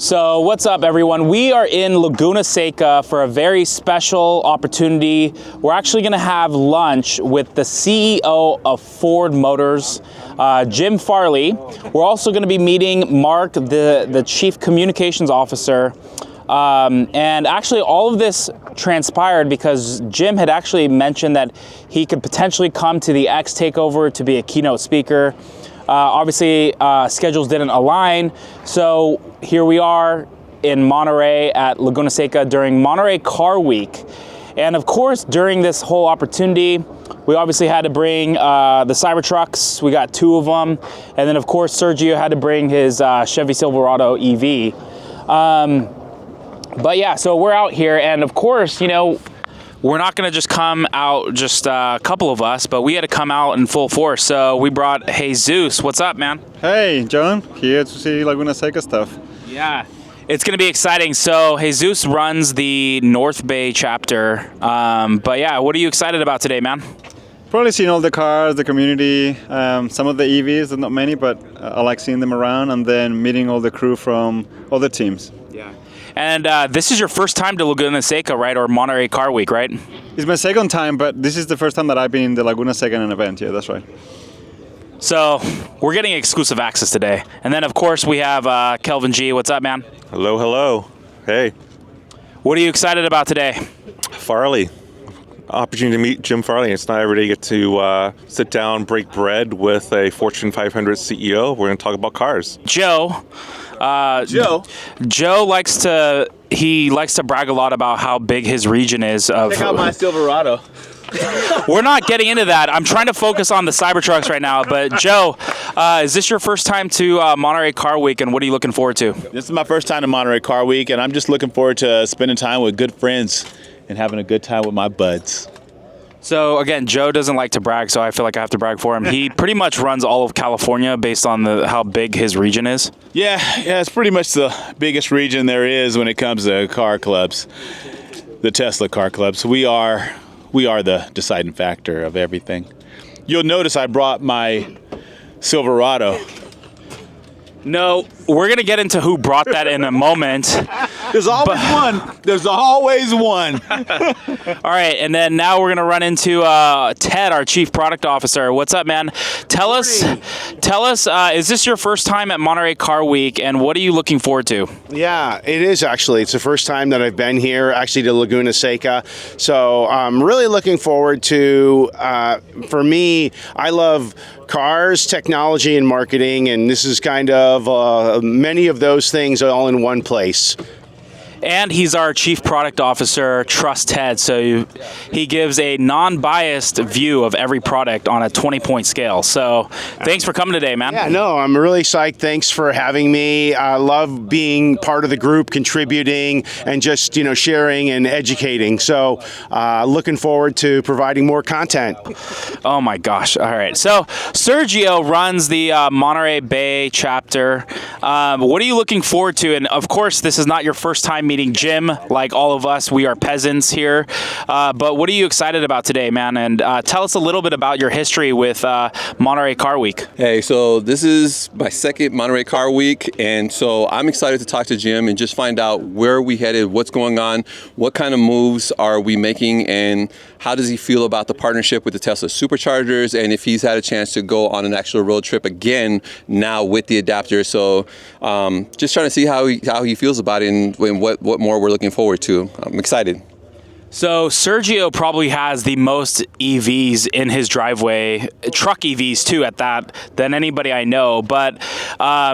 So what's up, everyone? We are in Laguna Seca for a very special opportunity. We're actually going to have lunch with the CEO of Ford Motors, Jim Farley. We're also going to be meeting Mark, the Chief Communications Officer. And actually all of this transpired because Jim had actually mentioned that he could potentially come to the X Takeover to be a keynote speaker. Obviously, schedules didn't align, so here we are in Monterey at Laguna Seca during Monterey Car Week. And of course, during this whole opportunity, we obviously had to bring the Cybertrucks. We got 2 of them. And then, of course, Sergio had to bring his Chevy Silverado EV. But yeah, so we're out here, and of course, you know, we're not going to just come out just a couple of us, but we had to come out in full force. So we brought Jesus. What's up, man? Hey, John. Here to see Laguna Seca stuff. Yeah, it's going to be exciting. So Jesus runs the North Bay chapter. But yeah, what are you excited about today, man? Probably seeing all the cars, the community, some of the EVs, not many, but I like seeing them around, and then meeting all the crew from other teams. Yeah. And this is your first time to Laguna Seca, right? Or Monterey Car Week, right? It's my second time, but this is the first time that I've been in the Laguna Seca in an event. Yeah, that's right. So we're getting exclusive access today. And then, of course, we have Kelvin G. What's up, man? Hello, hello. Hey. What are you excited about today? Farley. Opportunity to meet Jim Farley. It's not every day you get to sit down, break bread with a Fortune 500 CEO. We're going to talk about cars. Joe likes to brag a lot about how big his region is. Check out my Silverado. We're not getting into that. I'm trying to focus on the Cybertrucks right now. But Joe, is this your first time to Monterey Car Week, and what are you looking forward to? This is my first time to Monterey Car Week, and I'm just looking forward to spending time with good friends and having a good time with my buds. So again, Joe doesn't like to brag, so I feel like I have to brag for him. He pretty much runs all of California based on how big his region is. Yeah, it's pretty much the biggest region there is when it comes to car clubs, the Tesla car clubs. We are the deciding factor of everything. You'll notice I brought my Silverado. No, we're going to get into who brought that in a moment. There's always one. There's always one. All right, and then now we're going to run into Ted, our Chief Product Officer. What's up, man? Tell us, is this your first time at Monterey Car Week, and what are you looking forward to? Yeah, it is actually. It's the first time that I've been here, actually, to Laguna Seca. So I'm really looking forward to, for me, I love cars, technology, and marketing, and this is kind of many of those things all in one place. And he's our Chief Product Officer, Trust Ted, so he gives a non-biased view of every product on a 20-point scale. So thanks for coming today, man. Yeah, no, I'm really psyched. Thanks for having me. I love being part of the group, contributing, and just, sharing and educating. So looking forward to providing more content. Oh my gosh. All right. So Sergio runs the Monterey Bay chapter. What are you looking forward to? And of course, this is not your first time meeting Jim. Like all of us, we are peasants here. But what are you excited about today, man? And tell us a little bit about your history with Monterey Car Week. Hey, so this is my second Monterey Car Week, and so I'm excited to talk to Jim and just find out where we headed, what's going on, what kind of moves are we making, and how does he feel about the partnership with the Tesla Superchargers, and if he's had a chance to go on an actual road trip again now with the adapter. So just trying to see how he feels about it and what more we're looking forward to. I'm excited. So Sergio probably has the most EVs in his driveway, truck EVs too at that, than anybody I know. But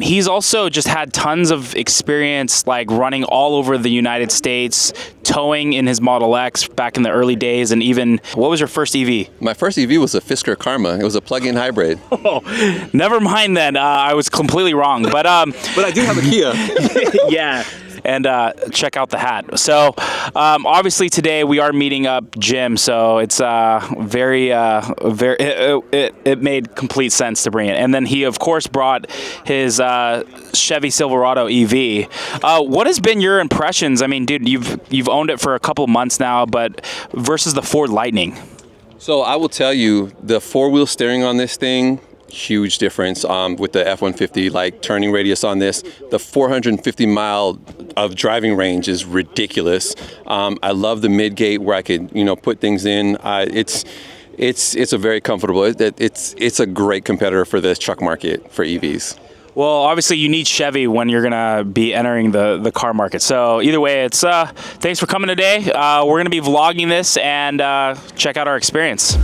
he's also just had tons of experience like running all over the United States, towing in his Model X back in the early days. And even, what was your first EV? My first EV was a Fisker Karma. It was a plug-in hybrid. Oh, never mind then. I was completely wrong. But but I do have a Kia. Yeah. And check out the hat. So obviously today we are meeting up Jim. So it's it made complete sense to bring it. And then he of course brought his Chevy Silverado EV. What has been your impressions? I mean, dude, you've owned it for a couple months now, but versus the Ford Lightning. So I will tell you, the four-wheel steering on this thing huge difference with the F-150 like turning radius on this. The 450 mile of driving range is ridiculous. I love the mid-gate where I could, put things in. It's a very comfortable. It's a great competitor for the truck market for EVs. Well, obviously you need Chevy when you're gonna be entering the car market. So either way, it's thanks for coming today. We're gonna be vlogging this and check out our experience.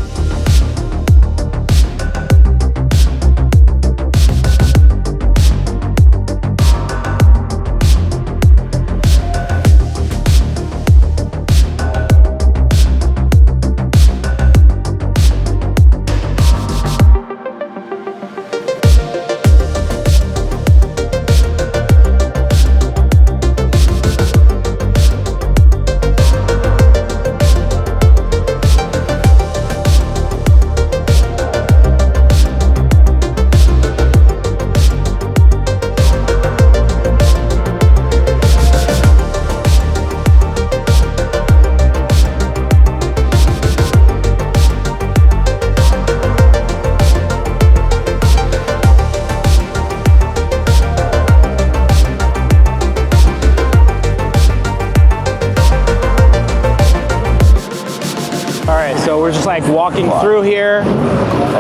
So we're just like walking through here.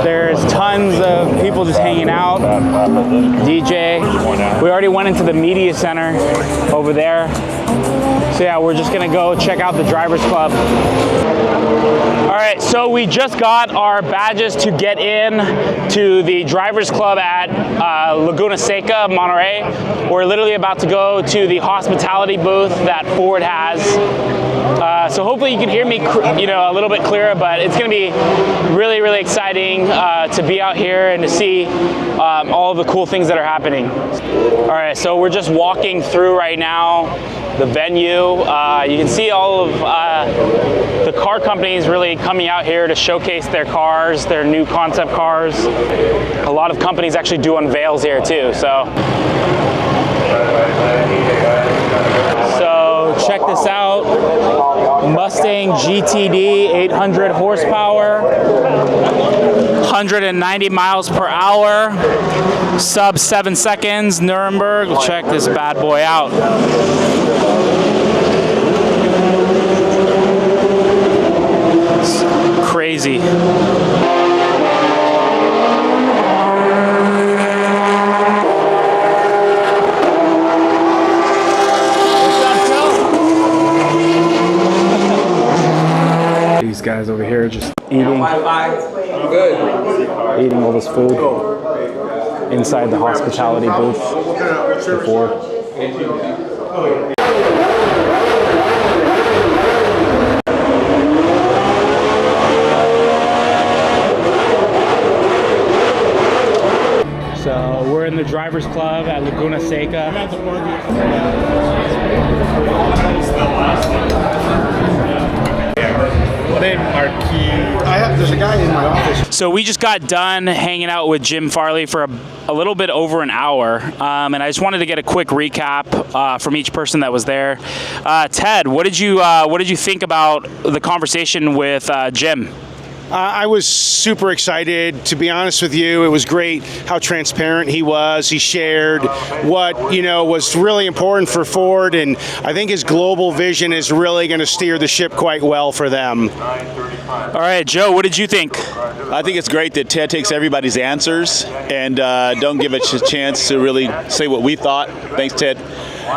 There's tons of people just hanging out. DJ. We already went into the media center over there. So yeah, we're just gonna go check out the Drivers Club. All right, so we just got our badges to get in to the Drivers Club at Laguna Seca, Monterey. We're literally about to go to the hospitality booth that Ford has. So hopefully you can hear me, a little bit clearer, but it's going to be really, really exciting to be out here and to see all of the cool things that are happening. All right, so we're just walking through right now the venue. You can see all of the car companies really coming out here to showcase their cars, their new concept cars. A lot of companies actually do unveils here too. So check this out. Mustang GTD, 800 horsepower, 190 miles per hour, sub 7 seconds, Nuremberg. Check this bad boy out. It's crazy. These guys over here just eating all this food inside the hospitality booth for Ford. So we're in the Drivers Club at Laguna Seca. There's a guy in my office. So we just got done hanging out with Jim Farley for a little bit over an hour, and I just wanted to get a quick recap from each person that was there. Ted, what did you think about the conversation with Jim? I was super excited. To be honest with you, it was great how transparent he was. He shared what was really important for Ford, and I think his global vision is really going to steer the ship quite well for them. All right, Joe, what did you think? I think it's great that Ted takes everybody's answers and don't give us a chance to really say what we thought. Thanks, Ted.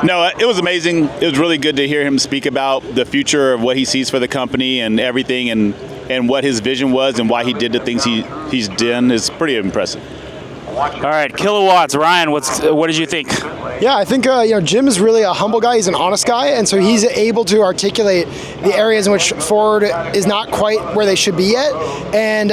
No, it was amazing. It was really good to hear him speak about the future of what he sees for the company and everything, and what his vision was and why he did the things he's done is pretty impressive. All right, kilowatts. Ryan, what did you think? Yeah, I think Jim is really a humble guy. He's an honest guy, and so he's able to articulate the areas in which Ford is not quite where they should be yet, and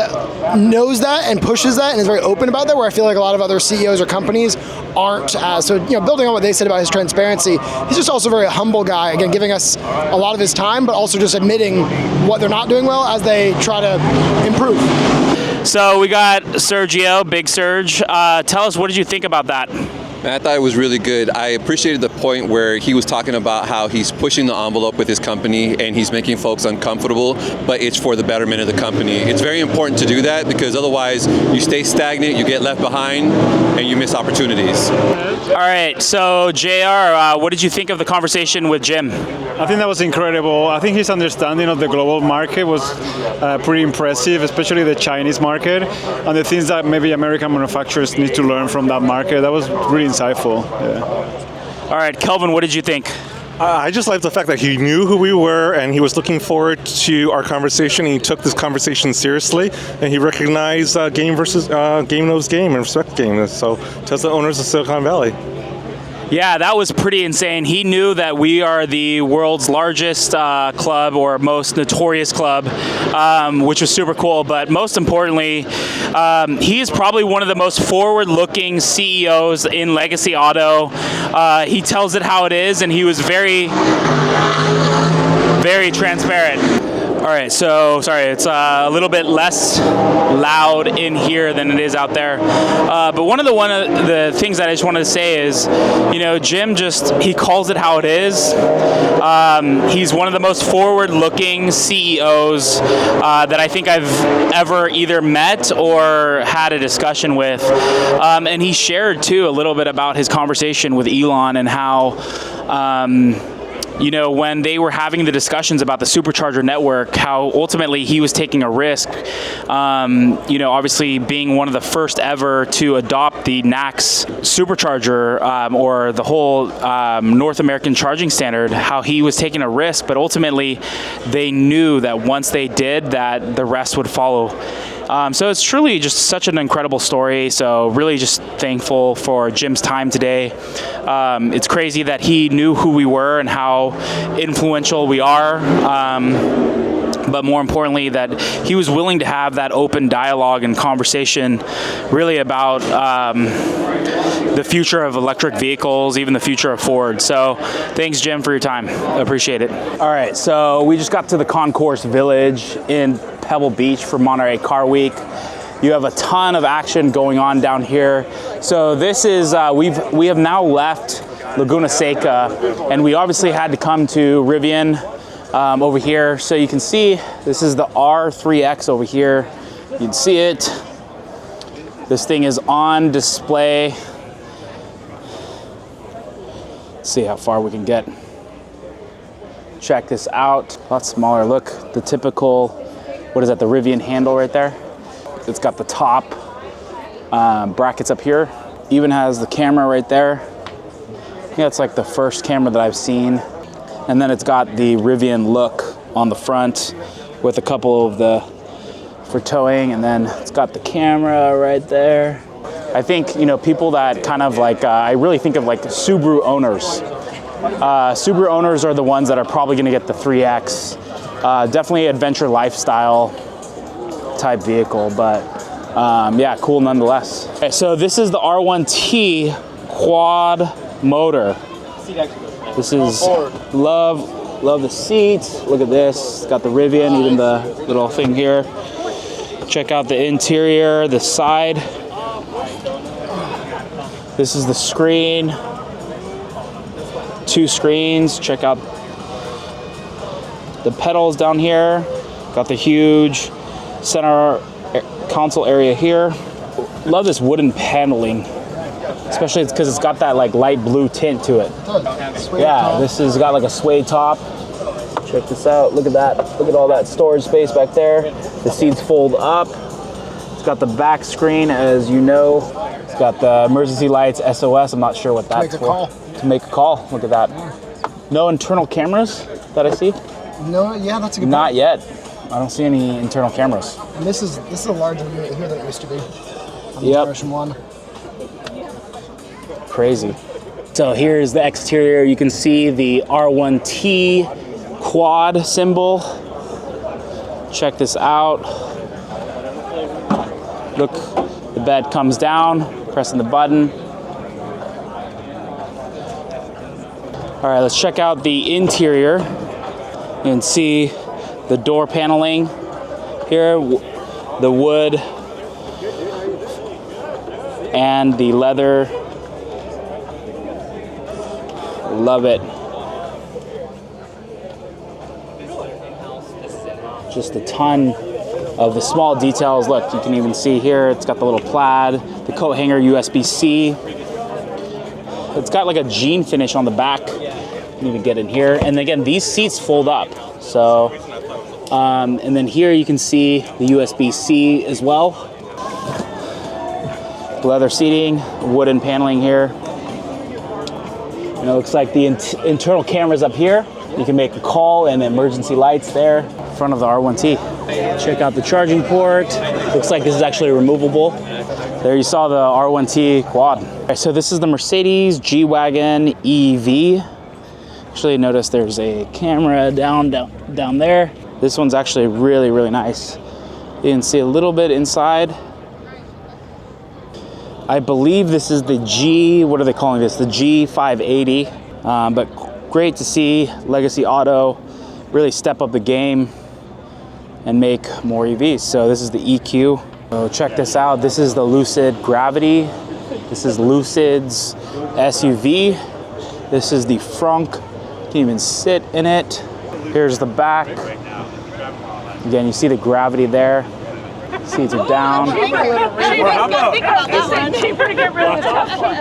knows that and pushes that and is very open about that, where I feel like a lot of other CEOs or companies aren't as. So, building on what they said about his transparency, he's just also a very humble guy, again, giving us a lot of his time, but also just admitting what they're not doing well as they try to improve. So we got Sergio, Big Serge. Tell us, what did you think about that? And I thought it was really good. I appreciated the point where he was talking about how he's pushing the envelope with his company and he's making folks uncomfortable, but it's for the betterment of the company. It's very important to do that because otherwise you stay stagnant, you get left behind, and you miss opportunities. All right, so JR, what did you think of the conversation with Jim? I think that was incredible. I think his understanding of the global market was pretty impressive, especially the Chinese market, and the things that maybe American manufacturers need to learn from that market. That was really insightful. Yeah. All right, Kelvin, what did you think? I just liked the fact that he knew who we were and he was looking forward to our conversation. He took this conversation seriously and he recognized game knows game and respect game. So Tesla owners of Silicon Valley. Yeah, that was pretty insane. He knew that we are the world's largest club or most notorious club, which was super cool. But most importantly, he is probably one of the most forward-looking CEOs in legacy auto. He tells it how it is, and he was very, very transparent. All right, so sorry, it's a little bit less loud in here than it is out there. But one of the things that I just wanted to say is, Jim he calls it how it is. He's one of the most forward-looking CEOs that I think I've ever either met or had a discussion with. And he shared too a little bit about his conversation with Elon and how. When they were having the discussions about the supercharger network, how ultimately he was taking a risk, obviously being one of the first ever to adopt the NACS supercharger or the whole North American charging standard, how he was taking a risk, but ultimately they knew that once they did that, the rest would follow. So it's truly just such an incredible story. So really just thankful for Jim's time today. It's crazy that he knew who we were and how influential we are. But more importantly, that he was willing to have that open dialogue and conversation really about the future of electric vehicles, even the future of Ford. So thanks, Jim, for your time. I appreciate it. All right, so we just got to the Concourse Village in Pebble Beach for Monterey Car Week. You have a ton of action going on down here. So this is, we have now left Laguna Seca, and we obviously had to come to Rivian over here. So you can see this is the R3X over here. You can see it. This thing is on display. Let's see how far we can get. Check this out. A lot smaller. Look, the typical, what is that, the Rivian handle right there? It's got the top brackets up here. Even has the camera right there. I think that's like the first camera that I've seen. And then it's got the Rivian look on the front with a couple of the for towing, and then it's got the camera right there. I think, people that kind of like, I really think of like Subaru owners. Subaru owners are the ones that are probably gonna get the 3X. Definitely adventure lifestyle type vehicle, but yeah, cool nonetheless. Okay, so this is the R1T quad motor. This is love the seats. Look at this. It's got the Rivian, even the little thing here. Check out the interior, the side. This is the screen. 2 screens. Check out the pedals down here. Got the huge center console area here. Love this wooden paneling, especially because it's got that like light blue tint to it. Yeah, this has got like a suede top. Check this out. Look at that. Look at all that storage space back there. The seats fold up. It's got the back screen, as you know. It's got the emergency lights, SOS. I'm not sure what that's for. To make a call. Look at that. No internal cameras that I see? No, yeah, that's a good Not yet. I don't see any internal cameras. And this is a larger unit here than it used to be. Yep. Version 1. Crazy. So here's the exterior. You can see the R1T quad symbol. Check this out. Look, the bed comes down, pressing the button. All right, let's check out the interior. You can see the door paneling here, the wood and the leather Love it. Just a ton of the small details. Look, you can even see here, it's got the little plaid, the coat hanger USB-C. It's got like a jean finish on the back. You can even get in here. And again, these seats fold up. So, and then here you can see the USB-C as well. Leather seating, wooden paneling here. And it looks like the internal cameras up here. You can make a call and emergency lights there in front of the R1T. Check out the charging port. Looks like this is actually removable. There you saw the R1T quad. Okay, so this is the Mercedes G-Wagon EV. Actually, notice there's a camera down there. This one's actually really, really nice. You can see a little bit inside. I believe this is the what are they calling this? The G580. But great to see Legacy Auto really step up the game and make more EVs. So this is the EQ. So check this out. This is the Lucid Gravity. This is Lucid's SUV. This is the frunk. You can even sit in it. Here's the back. Again, you see the Gravity there. Seats are down.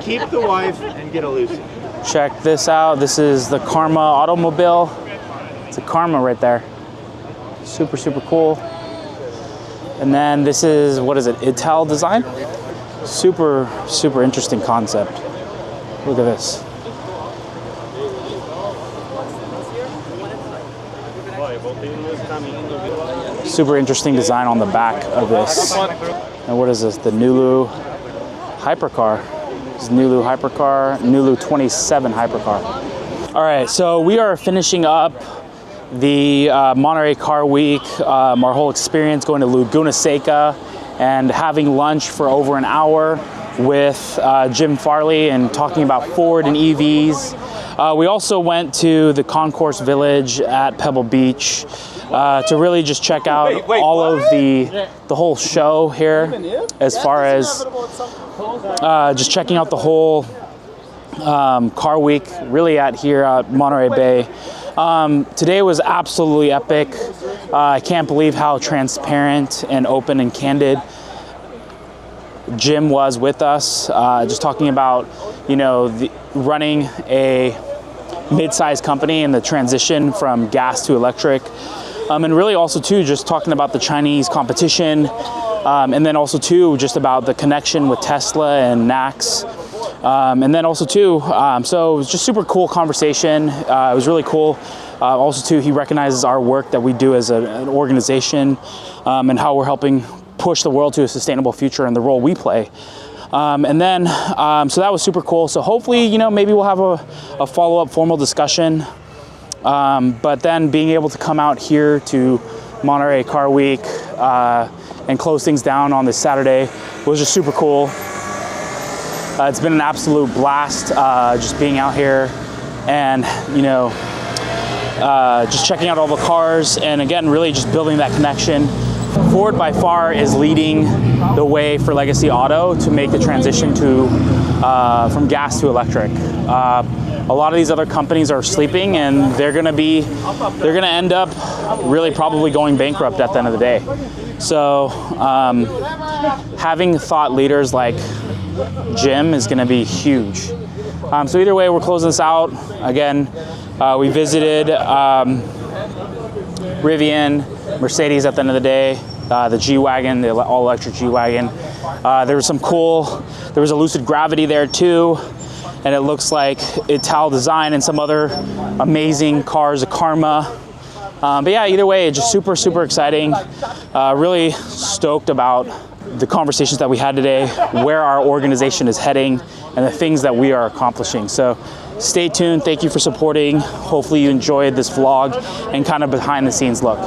Keep the wife and get a Lucid. Check this out. This is the Karma automobile. It's a Karma right there. Super, super cool. And then this is, what is it, Ital design? Super, super interesting concept. Look at this. Super interesting design on the back of this. And what is this? The Nulu Hypercar. This is Nulu Hypercar, Nulu 27 Hypercar. All right, so we are finishing up the Monterey Car Week, our whole experience going to Laguna Seca and having lunch for over an hour with Jim Farley and talking about Ford and EVs. We also went to the Concourse Village at Pebble Beach to really just check out all of the whole show here, as far as just checking out the whole car week really at here at Monterey Bay. Today was absolutely epic. I can't believe how transparent and open and candid Jim was with us, just talking about, you know, running a mid-sized company and the transition from gas to electric. And really also too, just talking about the Chinese competition, and then also too, just about the connection with Tesla and NACS. And then also too, so it was just super cool conversation. It was really cool. Also too, he recognizes our work that we do as an organization, and how we're helping push the world to a sustainable future and the role we play. And then, so that was super cool. So hopefully, you know, maybe we'll have a follow-up formal discussion. But then being able to come out here to Monterey Car Week and close things down on this Saturday was just super cool. It's been an absolute blast just being out here and, you know, just checking out all the cars and again, really just building that connection. Ford by far is leading the way for Legacy Auto to make the transition to from gas to electric. A lot of these other companies are sleeping and they're gonna end up really probably going bankrupt at the end of the day. So having thought leaders like Jim is gonna be huge. So either way, we're closing this out. Again, we visited Rivian, Mercedes at the end of the day, the G-Wagon, the all-electric G-Wagon. There was a Lucid Gravity there too, and it looks like Ital design and some other amazing cars, a Karma. But yeah, either way, just super, super exciting. Really stoked about the conversations that we had today, where our organization is heading, and the things that we are accomplishing. So stay tuned. Thank you for supporting. Hopefully you enjoyed this vlog and kind of behind the scenes look.